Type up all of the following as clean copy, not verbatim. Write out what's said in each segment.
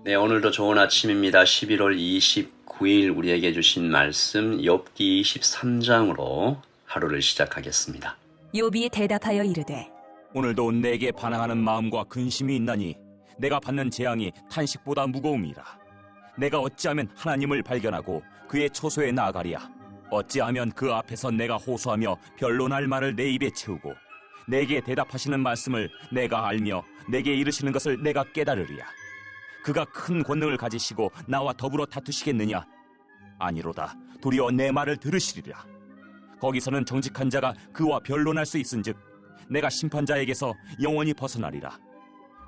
네, 오늘도 좋은 아침입니다. 11월 29일 우리에게 주신 말씀 욥기 23장으로 하루를 시작하겠습니다. 욥이 대답하여 이르되 오늘도 내게 반항하는 마음과 근심이 있나니 내가 받는 재앙이 탄식보다 무거움이라. 내가 어찌하면 하나님을 발견하고 그의 초소에 나아가랴. 어찌하면 그 앞에서 내가 호소하며 변론할 말을 내 입에 채우고 내게 대답하시는 말씀을 내가 알며 내게 이르시는 것을 내가 깨달으리야. 그가 큰 권능을 가지시고 나와 더불어 다투시겠느냐? 아니로다. 도리어 내 말을 들으시리라. 거기서는 정직한 자가 그와 변론할 수 있은즉 내가 심판자에게서 영원히 벗어나리라.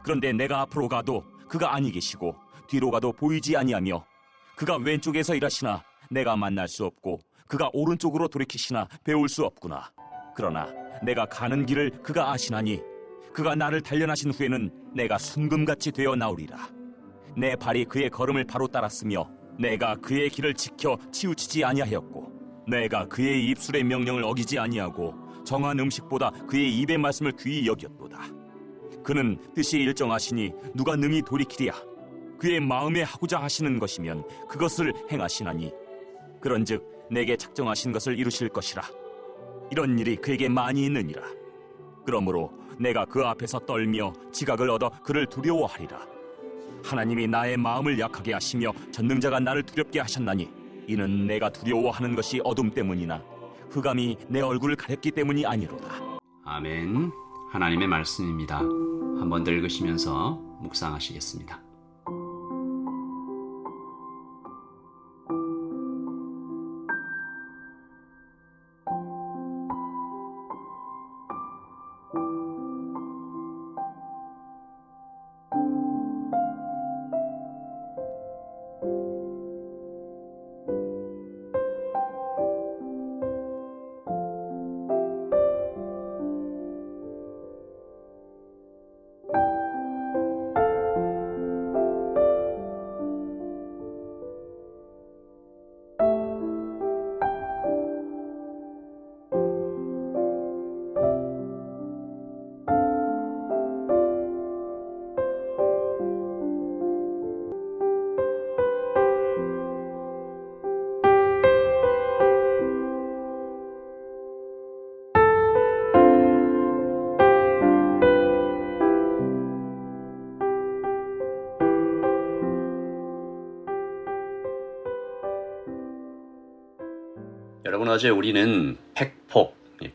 그런데 내가 앞으로 가도 그가 아니 계시고 뒤로 가도 보이지 아니하며 그가 왼쪽에서 일하시나 내가 만날 수 없고 그가 오른쪽으로 돌이키시나 배울 수 없구나. 그러나 내가 가는 길을 그가 아시나니 그가 나를 단련하신 후에는 내가 순금같이 되어 나오리라. 내 발이 그의 걸음을 바로 따랐으며 내가 그의 길을 지켜 치우치지 아니하였고 내가 그의 입술의 명령을 어기지 아니하고 정한 음식보다 그의 입의 말씀을 귀히 여겼도다. 그는 뜻이 일정하시니 누가 능히 돌이키랴. 그의 마음에 하고자 하시는 것이면 그것을 행하시나니 그런즉 내게 작정하신 것을 이루실 것이라. 이런 일이 그에게 많이 있느니라. 그러므로 내가 그 앞에서 떨며 지각을 얻어 그를 두려워하리라. 하나님이 나의 마음을 약하게 하시며 전능자가 나를 두렵게 하셨나니 이는 내가 두려워하는 것이 어둠 때문이나 흑암이 내 얼굴을 가렸기 때문이 아니로다. 아멘. 하나님의 말씀입니다. 한번 더 읽으시면서 묵상하시겠습니다. 여러분, 어제 우리는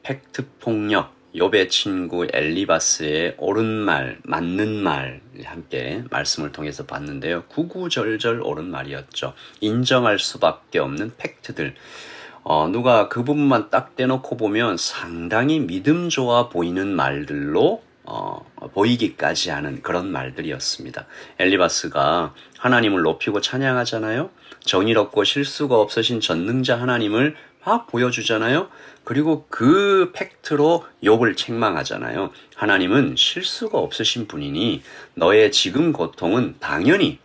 팩트폭력, 욥의 친구 엘리바스의 옳은 말, 맞는 말 함께 말씀을 통해서 봤는데요. 구구절절 옳은 말이었죠. 인정할 수밖에 없는 팩트들. 누가 그 부분만 딱 떼놓고 보면 상당히 믿음 좋아 보이는 말들로 보이기까지 하는 그런 말들이었습니다. 엘리바스가 하나님을 높이고 찬양하잖아요. 정의롭고 실수가 없으신 전능자 하나님을 막 보여주잖아요. 그리고 그 팩트로 욥을 책망하잖아요. 하나님은 실수가 없으신 분이니 너의 지금 고통은 당연히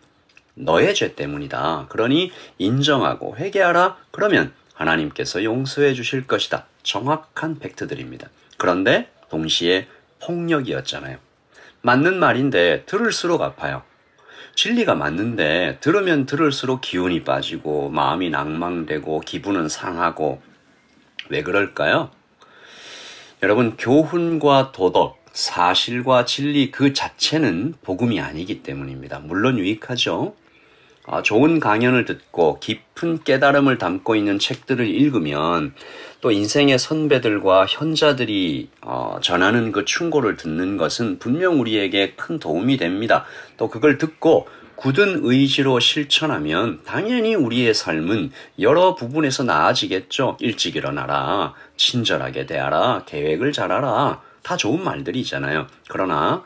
너의 죄 때문이다. 그러니 인정하고 회개하라. 그러면 하나님께서 용서해 주실 것이다. 정확한 팩트들입니다. 그런데 동시에 폭력이었잖아요. 맞는 말인데 들을수록 아파요. 진리가 맞는데 들으면 들을수록 기운이 빠지고 마음이 낭망되고 기분은 상하고 왜 그럴까요? 여러분, 교훈과 도덕, 사실과 진리 그 자체는 복음이 아니기 때문입니다. 물론 유익하죠. 좋은 강연을 듣고 깊은 깨달음을 담고 있는 책들을 읽으면 또 인생의 선배들과 현자들이 전하는 그 충고를 듣는 것은 분명 우리에게 큰 도움이 됩니다. 또 그걸 듣고 굳은 의지로 실천하면 당연히 우리의 삶은 여러 부분에서 나아지겠죠. 일찍 일어나라, 친절하게 대하라, 계획을 잘하라, 다 좋은 말들이잖아요. 그러나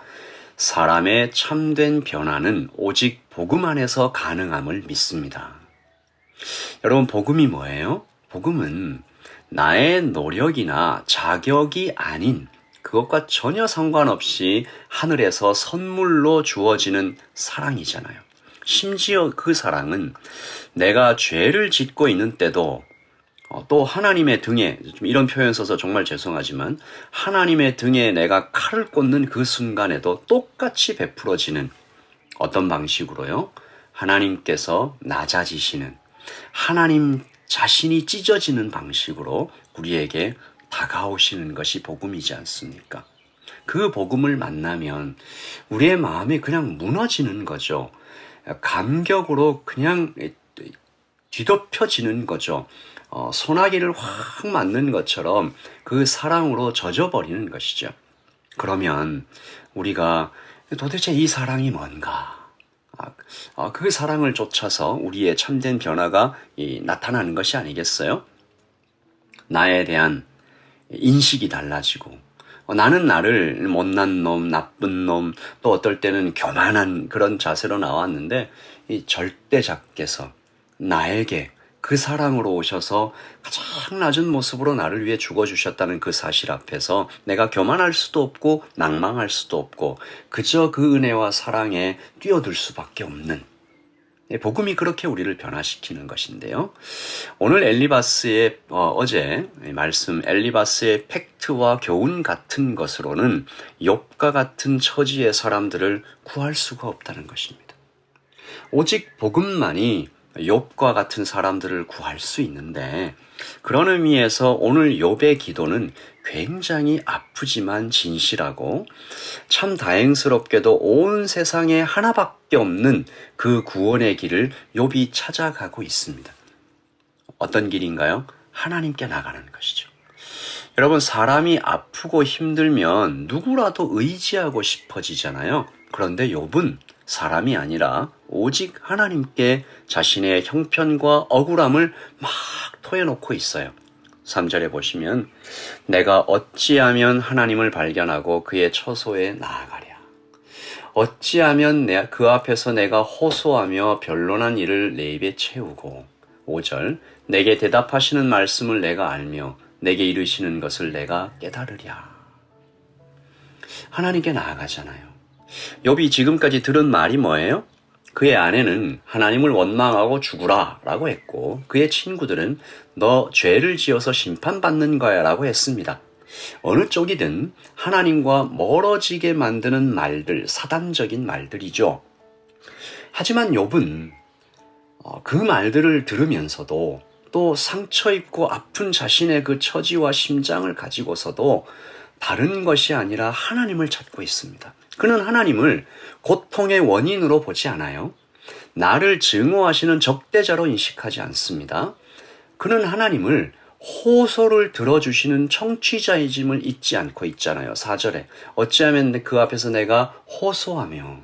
사람의 참된 변화는 오직 복음 안에서 가능함을 믿습니다. 여러분, 복음이 뭐예요? 복음은 나의 노력이나 자격이 아닌 그것과 전혀 상관없이 하늘에서 선물로 주어지는 사랑이잖아요. 심지어 그 사랑은 내가 죄를 짓고 있는 때도 또 하나님의 등에, 좀 이런 표현 써서 정말 죄송하지만 하나님의 등에 내가 칼을 꽂는 그 순간에도 똑같이 베풀어지는 어떤 방식으로요? 하나님께서 낮아지시는, 하나님 자신이 찢어지는 방식으로 우리에게 다가오시는 것이 복음이지 않습니까? 그 복음을 만나면 우리의 마음이 그냥 무너지는 거죠. 감격으로 그냥 뒤덮여지는 거죠. 소나기를 확 맞는 것처럼 그 사랑으로 젖어버리는 것이죠. 그러면 우리가 도대체 이 사랑이 뭔가? 그 사랑을 쫓아서 우리의 참된 변화가 나타나는 것이 아니겠어요? 나에 대한 인식이 달라지고, 나는 나를 못난 놈, 나쁜 놈, 또 어떨 때는 교만한 그런 자세로 나왔는데, 이 절대자께서 나에게 그 사랑으로 오셔서 가장 낮은 모습으로 나를 위해 죽어주셨다는 그 사실 앞에서 내가 교만할 수도 없고 낭망할 수도 없고 그저 그 은혜와 사랑에 뛰어들 수밖에 없는, 복음이 그렇게 우리를 변화시키는 것인데요. 오늘 엘리바스의 어제 말씀 엘리바스의 팩트와 교훈 같은 것으로는 욥과 같은 처지의 사람들을 구할 수가 없다는 것입니다. 오직 복음만이 욥과 같은 사람들을 구할 수 있는데, 그런 의미에서 오늘 욥의 기도는 굉장히 아프지만 진실하고 참 다행스럽게도 온 세상에 하나밖에 없는 그 구원의 길을 욥이 찾아가고 있습니다. 어떤 길인가요? 하나님께 나가는 것이죠. 여러분, 사람이 아프고 힘들면 누구라도 의지하고 싶어지잖아요. 그런데 욥은 사람이 아니라 오직 하나님께 자신의 형편과 억울함을 막 토해놓고 있어요. 3절에 보시면 내가 어찌하면 하나님을 발견하고 그의 처소에 나아가랴. 어찌하면 그 앞에서 내가 호소하며 변론한 일을 내 입에 채우고. 5절 내게 대답하시는 말씀을 내가 알며 내게 이르시는 것을 내가 깨달으랴. 하나님께 나아가잖아요. 욥이 지금까지 들은 말이 뭐예요? 그의 아내는 하나님을 원망하고 죽으라 라고 했고, 그의 친구들은 너 죄를 지어서 심판받는 거야 라고 했습니다. 어느 쪽이든 하나님과 멀어지게 만드는 말들, 사단적인 말들이죠. 하지만 욥은 그 말들을 들으면서도 또 상처 입고 아픈 자신의 그 처지와 심장을 가지고서도 다른 것이 아니라 하나님을 찾고 있습니다. 그는 하나님을 고통의 원인으로 보지 않아요. 나를 증오하시는 적대자로 인식하지 않습니다. 그는 하나님을 호소를 들어주시는 청취자이심을 잊지 않고 있잖아요. 4절에 어찌하면 그 앞에서 내가 호소하며.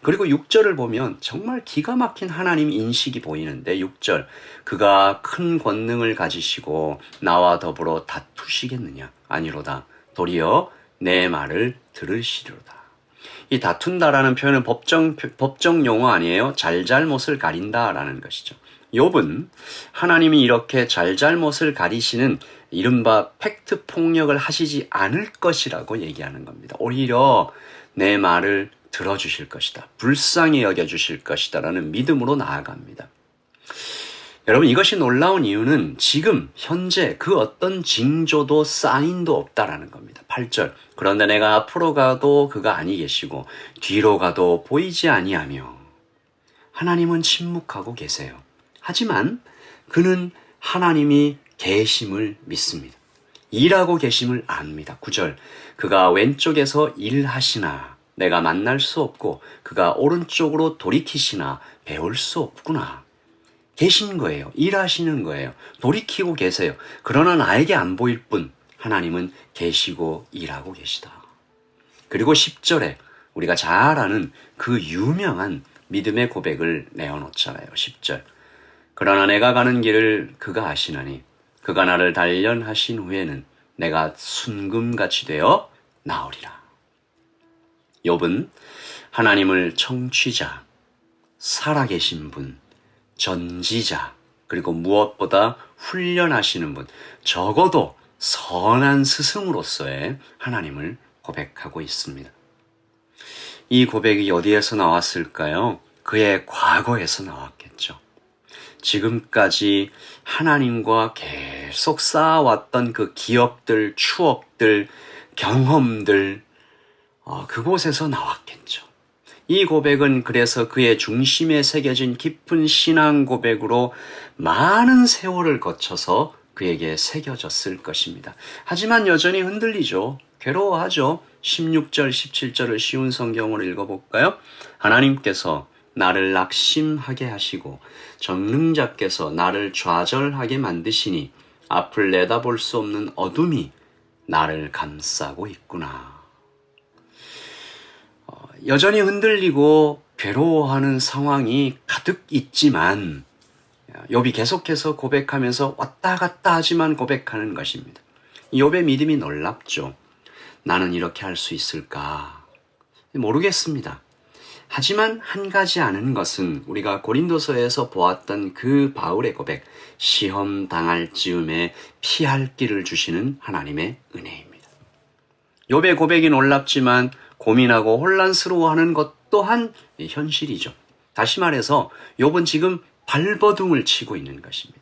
그리고 6절을 보면 정말 기가 막힌 하나님 인식이 보이는데, 6절 그가 큰 권능을 가지시고 나와 더불어 다투시겠느냐? 아니로다. 도리어 내 말을 들으시리로다. 이 다툰다라는 표현은 법정 용어 아니에요. 잘잘못을 가린다라는 것이죠. 욥은 하나님이 이렇게 잘잘못을 가리시는 이른바 팩트 폭력을 하시지 않을 것이라고 얘기하는 겁니다. 오히려 내 말을 들어주실 것이다. 불쌍히 여겨주실 것이다 라는 믿음으로 나아갑니다. 여러분, 이것이 놀라운 이유는 지금 현재 그 어떤 징조도 사인도 없다라는 겁니다. 8절 그런데 내가 앞으로 가도 그가 아니 계시고 뒤로 가도 보이지 아니하며. 하나님은 침묵하고 계세요. 하지만 그는 하나님이 계심을 믿습니다. 일하고 계심을 압니다. 9절 그가 왼쪽에서 일하시나 내가 만날 수 없고 그가 오른쪽으로 돌이키시나 배울 수 없구나. 계신 거예요. 일하시는 거예요. 돌이키고 계세요. 그러나 나에게 안 보일 뿐 하나님은 계시고 일하고 계시다. 그리고 10절에 우리가 잘 아는 그 유명한 믿음의 고백을 내어놓잖아요. 10절 그러나 내가 가는 길을 그가 아시나니 그가 나를 단련하신 후에는 내가 순금같이 되어 나오리라. 욥은 하나님을 청취자, 살아계신 분, 전지자, 그리고 무엇보다 훈련하시는 분, 적어도 선한 스승으로서의 하나님을 고백하고 있습니다. 이 고백이 어디에서 나왔을까요? 그의 과거에서 나왔겠죠. 지금까지 하나님과 계속 쌓아왔던 그 기억들, 추억들, 경험들, 그곳에서 나왔겠죠. 이 고백은 그래서 그의 중심에 새겨진 깊은 신앙 고백으로 많은 세월을 거쳐서 그에게 새겨졌을 것입니다. 하지만 여전히 흔들리죠. 괴로워하죠. 16절, 17절을 쉬운 성경으로 읽어볼까요? 하나님께서 나를 낙심하게 하시고 전능자께서 나를 좌절하게 만드시니 앞을 내다볼 수 없는 어둠이 나를 감싸고 있구나. 여전히 흔들리고 괴로워하는 상황이 가득 있지만 욥이 계속해서 고백하면서 왔다 갔다 하지만 고백하는 것입니다. 욥의 믿음이 놀랍죠. 나는 이렇게 할 수 있을까? 모르겠습니다. 하지만 한 가지 아는 것은 우리가 고린도서에서 보았던 그 바울의 고백, 시험 당할 즈음에 피할 길을 주시는 하나님의 은혜입니다. 욥의 고백이 놀랍지만 고민하고 혼란스러워하는 것 또한 현실이죠. 다시 말해서 욥은 지금 발버둥을 치고 있는 것입니다.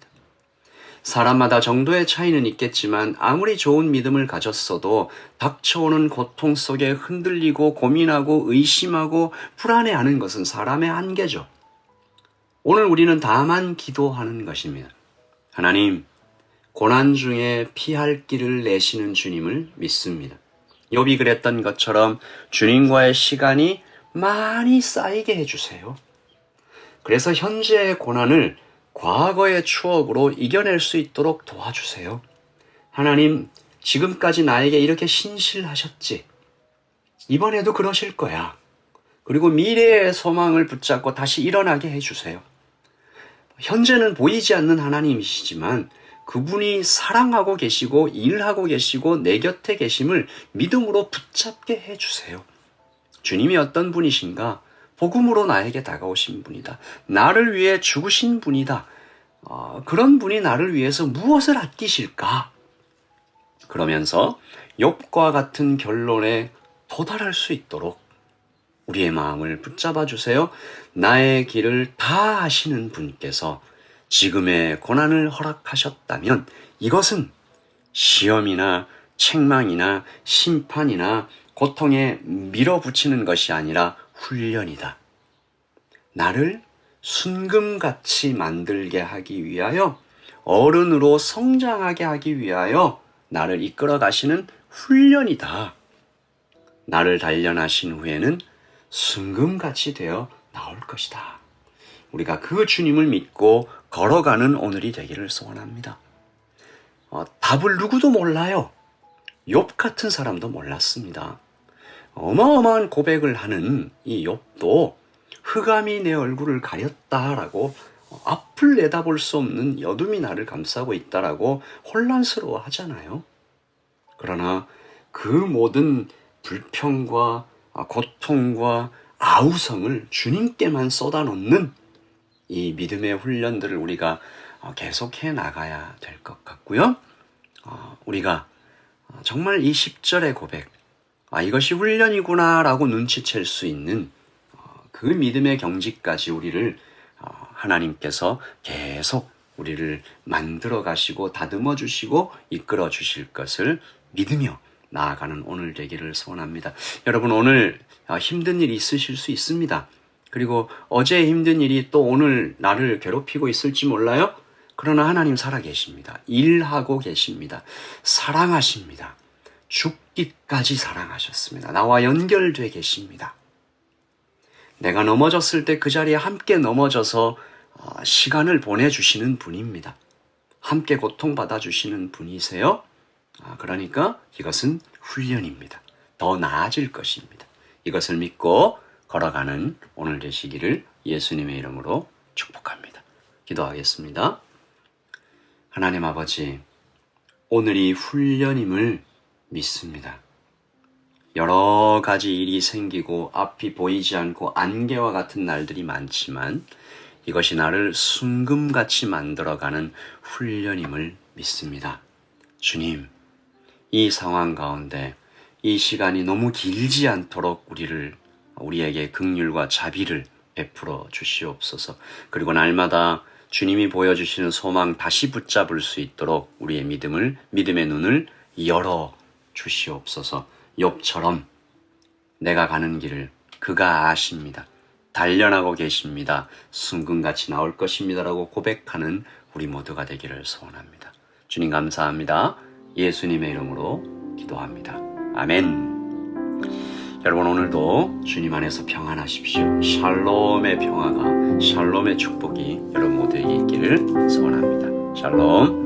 사람마다 정도의 차이는 있겠지만 아무리 좋은 믿음을 가졌어도 닥쳐오는 고통 속에 흔들리고 고민하고 의심하고 불안해하는 것은 사람의 한계죠. 오늘 우리는 다만 기도하는 것입니다. 하나님, 고난 중에 피할 길을 내시는 주님을 믿습니다. 욥이 그랬던 것처럼 주님과의 시간이 많이 쌓이게 해주세요. 그래서 현재의 고난을 과거의 추억으로 이겨낼 수 있도록 도와주세요. 하나님, 지금까지 나에게 이렇게 신실하셨지. 이번에도 그러실 거야. 그리고 미래의 소망을 붙잡고 다시 일어나게 해주세요. 현재는 보이지 않는 하나님이시지만 그분이 사랑하고 계시고 일하고 계시고 내 곁에 계심을 믿음으로 붙잡게 해주세요. 주님이 어떤 분이신가? 복음으로 나에게 다가오신 분이다. 나를 위해 죽으신 분이다. 그런 분이 나를 위해서 무엇을 아끼실까? 그러면서 욥과 같은 결론에 도달할 수 있도록 우리의 마음을 붙잡아 주세요. 나의 길을 다 아시는 분께서 지금의 고난을 허락하셨다면 이것은 시험이나 책망이나 심판이나 고통에 밀어붙이는 것이 아니라 훈련이다. 나를 순금같이 만들게 하기 위하여, 어른으로 성장하게 하기 위하여 나를 이끌어 가시는 훈련이다. 나를 단련하신 후에는 순금같이 되어 나올 것이다. 우리가 그 주님을 믿고 걸어가는 오늘이 되기를 소원합니다. 답을 누구도 몰라요. 욥 같은 사람도 몰랐습니다. 어마어마한 고백을 하는 이 욥도 흑암이 내 얼굴을 가렸다라고, 앞을 내다볼 수 없는 어둠이 나를 감싸고 있다라고 혼란스러워 하잖아요. 그러나 그 모든 불평과 고통과 아우성을 주님께만 쏟아놓는 이 믿음의 훈련들을 우리가 계속해 나가야 될 것 같고요. 우리가 정말 이 10절의 고백, 이것이 훈련이구나라고 눈치챌 수 있는 그 믿음의 경지까지 우리를 하나님께서 계속 우리를 만들어 가시고 다듬어 주시고 이끌어 주실 것을 믿으며 나아가는 오늘 되기를 소원합니다. 여러분, 오늘 힘든 일이 있으실 수 있습니다. 그리고 어제 힘든 일이 또 오늘 나를 괴롭히고 있을지 몰라요. 그러나 하나님 살아계십니다. 일하고 계십니다. 사랑하십니다. 죽기까지 사랑하셨습니다. 나와 연결돼 계십니다. 내가 넘어졌을 때 그 자리에 함께 넘어져서 시간을 보내주시는 분입니다. 함께 고통받아 주시는 분이세요. 그러니까 이것은 훈련입니다. 더 나아질 것입니다. 이것을 믿고 걸어가는 오늘 되시기를 예수님의 이름으로 축복합니다. 기도하겠습니다. 하나님 아버지, 오늘이 훈련임을 믿습니다. 여러 가지 일이 생기고 앞이 보이지 않고 안개와 같은 날들이 많지만 이것이 나를 순금같이 만들어가는 훈련임을 믿습니다. 주님, 이 상황 가운데 이 시간이 너무 길지 않도록 우리에게 긍휼과 자비를 베풀어 주시옵소서. 그리고 날마다 주님이 보여주시는 소망 다시 붙잡을 수 있도록 우리의 믿음의 눈을 열어 주시옵소서. 욥처럼 내가 가는 길을 그가 아십니다. 단련하고 계십니다. 순금같이 나올 것입니다라고 고백하는 우리 모두가 되기를 소원합니다. 주님 감사합니다. 예수님의 이름으로 기도합니다. 아멘. 여러분 오늘도 주님 안에서 평안하십시오. 샬롬의 평화가 샬롬의 축복이 여러분 모두에게 있기를 소원합니다. 샬롬.